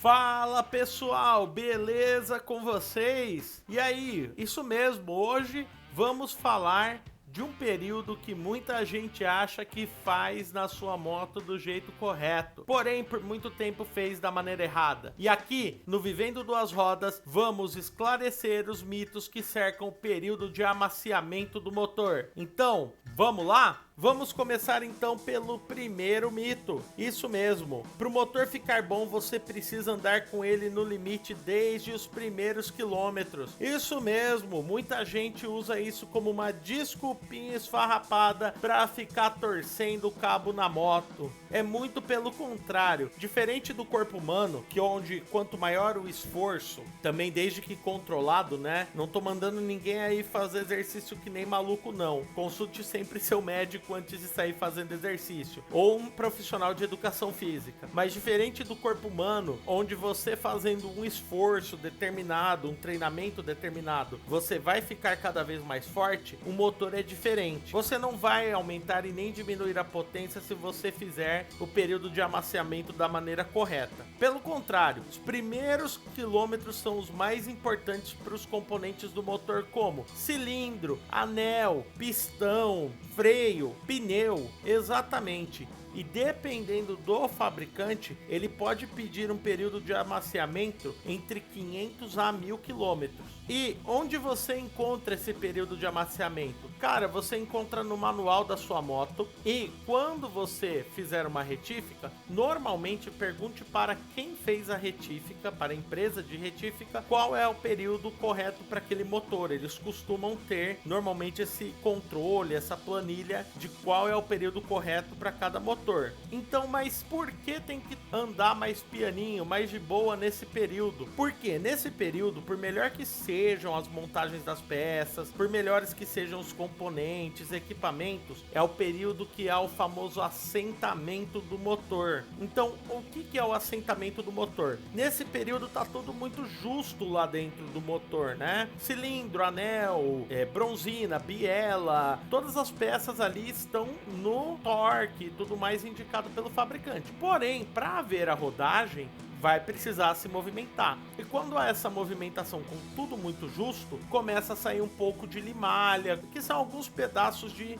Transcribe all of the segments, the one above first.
Fala pessoal, beleza com vocês? E aí, isso mesmo, hoje vamos falar de um período que muita gente acha que faz na sua moto do jeito correto, porém por muito tempo fez da maneira errada. E aqui, no Vivendo Duas Rodas, vamos esclarecer os mitos que cercam o período de amaciamento do motor. Então, vamos lá? Vamos começar então pelo primeiro mito. Isso mesmo, para o motor ficar bom você precisa andar com ele no limite desde os primeiros quilômetros. Isso mesmo, muita gente usa isso como uma desculpinha esfarrapada para ficar torcendo o cabo na moto. É muito pelo contrário, diferente do corpo humano, que onde quanto maior o esforço, também desde que controlado, né? Não tô mandando ninguém aí fazer exercício que nem maluco não. Consulte sempre seu médico antes de sair fazendo exercício, ou um profissional de educação física. Mas diferente do corpo humano, onde você fazendo um esforço determinado, um treinamento determinado, você vai ficar cada vez mais forte, o motor é diferente. Você não vai aumentar e nem diminuir a potência se você fizer o período de amaciamento da maneira correta. Pelo contrário, os primeiros quilômetros são os mais importantes para os componentes do motor, como cilindro, anel, pistão, freio, pneu, exatamente. E dependendo do fabricante, ele pode pedir um período de amaciamento entre 500 a 1000 quilômetros. E onde você encontra esse período de amaciamento? Cara, você encontra no manual da sua moto, e quando você fizer uma retífica, normalmente pergunte para quem fez a retífica, para a empresa de retífica, qual é o período correto para aquele motor. Eles costumam ter normalmente esse controle, essa planilha de qual é o período correto para cada motor. Então, mas por que tem que andar mais pianinho, mais de boa nesse período? Porque nesse período, por melhor que sejam as montagens das peças, por melhores que sejam os componentes, equipamentos, é o período que há o famoso assentamento do motor. Então, o que é o assentamento do motor? Nesse período tá tudo muito justo lá dentro do motor, né? Cilindro, anel, bronzina, biela, todas as peças ali estão no torque e tudo mais indicado pelo fabricante. Porém, para haver a rodagem, vai precisar se movimentar. E quando há essa movimentação com tudo muito justo, começa a sair um pouco de limalha, que são alguns pedaços de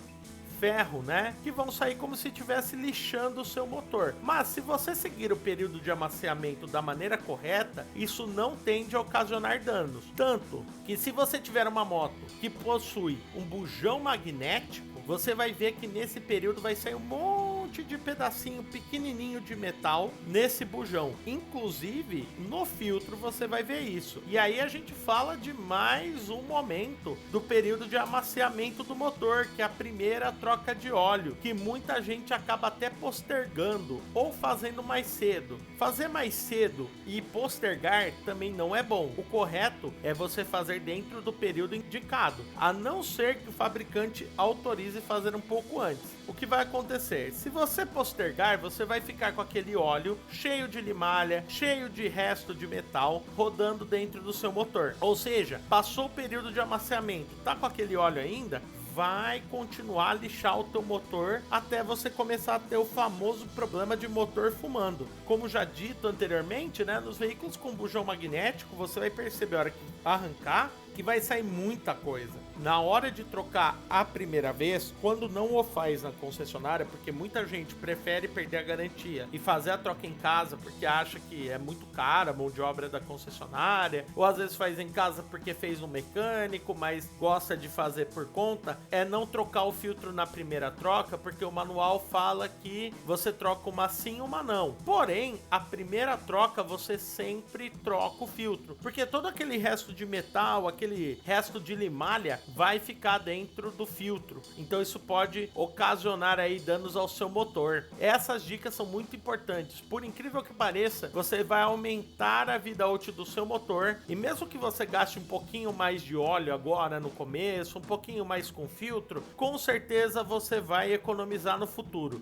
ferro, né? Que vão sair como se estivesse lixando o seu motor. Mas se você seguir o período de amaciamento da maneira correta, isso não tende a ocasionar danos. Tanto que se você tiver uma moto que possui um bujão magnético, você vai ver que nesse período vai sair um monte de pedacinho pequenininho de metal nesse bujão. Inclusive, no filtro você vai ver isso. E aí a gente fala de mais um momento do período de amaciamento do motor, que é a primeira troca de óleo, que muita gente acaba até postergando ou fazendo mais cedo. Fazer mais cedo e postergar também não é bom. O correto é você fazer dentro do período indicado, a não ser que o fabricante autorize fazer um pouco antes. O que vai acontecer? Se você postergar, você vai ficar com aquele óleo cheio de limalha, cheio de resto de metal rodando dentro do seu motor. Ou seja, passou o período de amaciamento, tá com aquele óleo ainda? Vai continuar a lixar o teu motor até você começar a ter o famoso problema de motor fumando. Como já dito anteriormente, né, nos veículos com bujão magnético, você vai perceber a hora que arrancar que vai sair muita coisa. Na hora de trocar a primeira vez, quando não o faz na concessionária, porque muita gente prefere perder a garantia e fazer a troca em casa porque acha que é muito cara a mão de obra da concessionária, ou às vezes faz em casa porque fez no mecânico, mas gosta de fazer por conta, é não trocar o filtro na primeira troca, porque o manual fala que você troca uma sim e uma não. Porém, a primeira troca você sempre troca o filtro, porque todo aquele resto de metal, aquele resto de limalha vai ficar dentro do filtro. Então isso pode ocasionar aí danos ao seu motor. Essas dicas são muito importantes. Por incrível que pareça, você vai aumentar a vida útil do seu motor, e mesmo que você gaste um pouquinho mais de óleo agora no começo, um pouquinho mais com filtro, com certeza você vai economizar no futuro.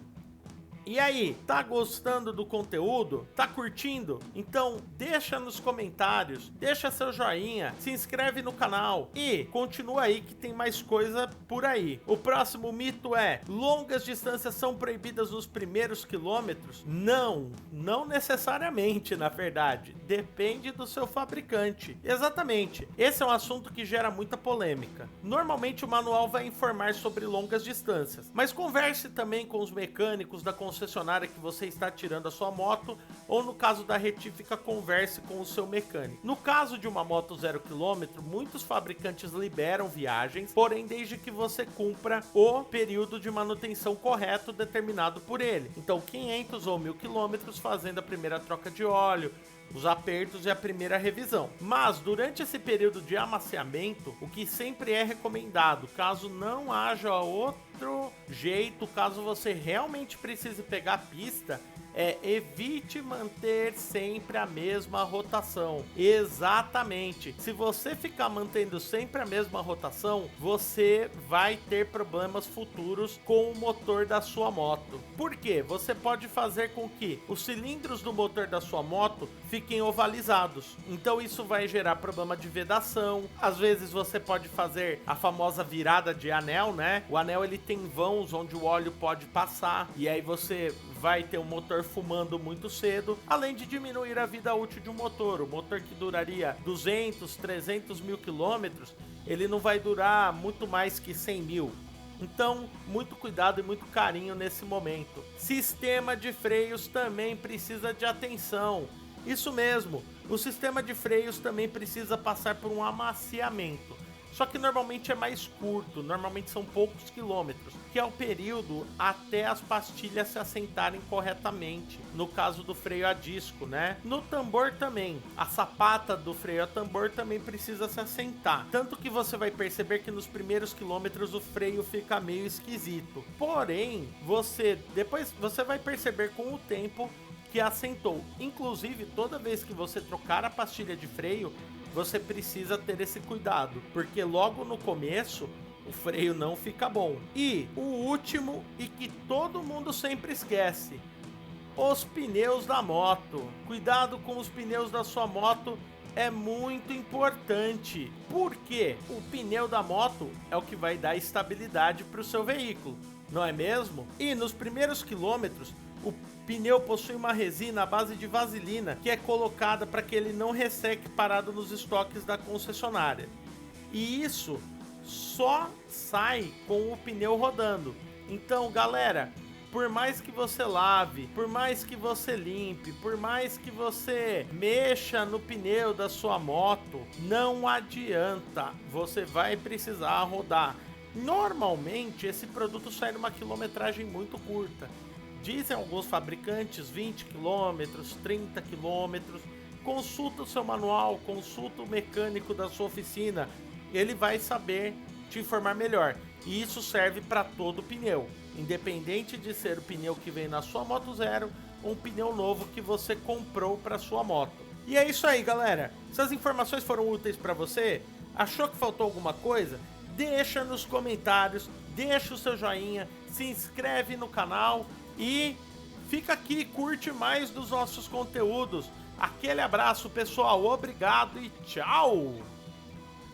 E aí, tá gostando do conteúdo? Tá curtindo? Então deixa nos comentários, deixa seu joinha, se inscreve no canal e continua aí que tem mais coisa por aí. O próximo mito é: longas distâncias são proibidas nos primeiros quilômetros? Não, não necessariamente, na verdade. Depende do seu fabricante. Exatamente. Esse é um assunto que gera muita polêmica. Normalmente o manual vai informar sobre longas distâncias, mas converse também com os mecânicos da concessionária que você está tirando a sua moto, ou no caso da retífica, converse com o seu mecânico. No caso de uma moto 0 km, muitos fabricantes liberam viagens, porém desde que você cumpra o período de manutenção correto determinado por ele. Então 500 ou 1000 km fazendo a primeira troca de óleo, os apertos e a primeira revisão. Mas durante esse período de amaciamento, o que sempre é recomendado, caso não haja outro jeito, caso você realmente precise pegar a pista, evite manter sempre a mesma rotação. Exatamente. Se você ficar mantendo sempre a mesma rotação, você vai ter problemas futuros com o motor da sua moto. Por quê? Você pode fazer com que os cilindros do motor da sua moto fiquem ovalizados. Então isso vai gerar problema de vedação. Às vezes você pode fazer a famosa virada de anel, né? O anel ele tem vãos onde o óleo pode passar, e aí você vai ter um motor fumando muito cedo, além de diminuir a vida útil de um motor. O motor que duraria 200, 300 mil quilômetros, ele não vai durar muito mais que 100 mil. Então, muito cuidado e muito carinho nesse momento. Sistema de freios também precisa de atenção. Isso mesmo, o sistema de freios também precisa passar por um amaciamento. Só que normalmente é mais curto, normalmente são poucos quilômetros, que é o período até as pastilhas se assentarem corretamente, no caso do freio a disco, né? No tambor também, a sapata do freio a tambor também precisa se assentar, tanto que você vai perceber que nos primeiros quilômetros o freio fica meio esquisito. Porém, depois você vai perceber com o tempo que assentou. Inclusive, toda vez que você trocar a pastilha de freio, você precisa ter esse cuidado, porque logo no começo o freio não fica bom. E o último, e que todo mundo sempre esquece: os pneus da moto. Cuidado com os pneus da sua moto, é muito importante, porque o pneu da moto é o que vai dar estabilidade para o seu veículo, não é mesmo? E nos primeiros quilômetros, o pneu possui uma resina à base de vaselina que é colocada para que ele não resseque parado nos estoques da concessionária. E isso só sai com o pneu rodando. Então, galera, por mais que você lave, por mais que você limpe, por mais que você mexa no pneu da sua moto, não adianta, você vai precisar rodar. Normalmente esse produto sai numa quilometragem muito curta. Dizem alguns fabricantes 20 km, 30 km. Consulta o seu manual, consulta o mecânico da sua oficina, ele vai saber te informar melhor. E isso serve para todo o pneu, independente de ser o pneu que vem na sua moto zero ou um pneu novo que você comprou para sua moto. E é isso aí, galera. Se as informações foram úteis para você, achou que faltou alguma coisa? Deixa nos comentários, deixa o seu joinha, se inscreve no canal e fica aqui, curte mais dos nossos conteúdos. Aquele abraço, pessoal, obrigado e tchau!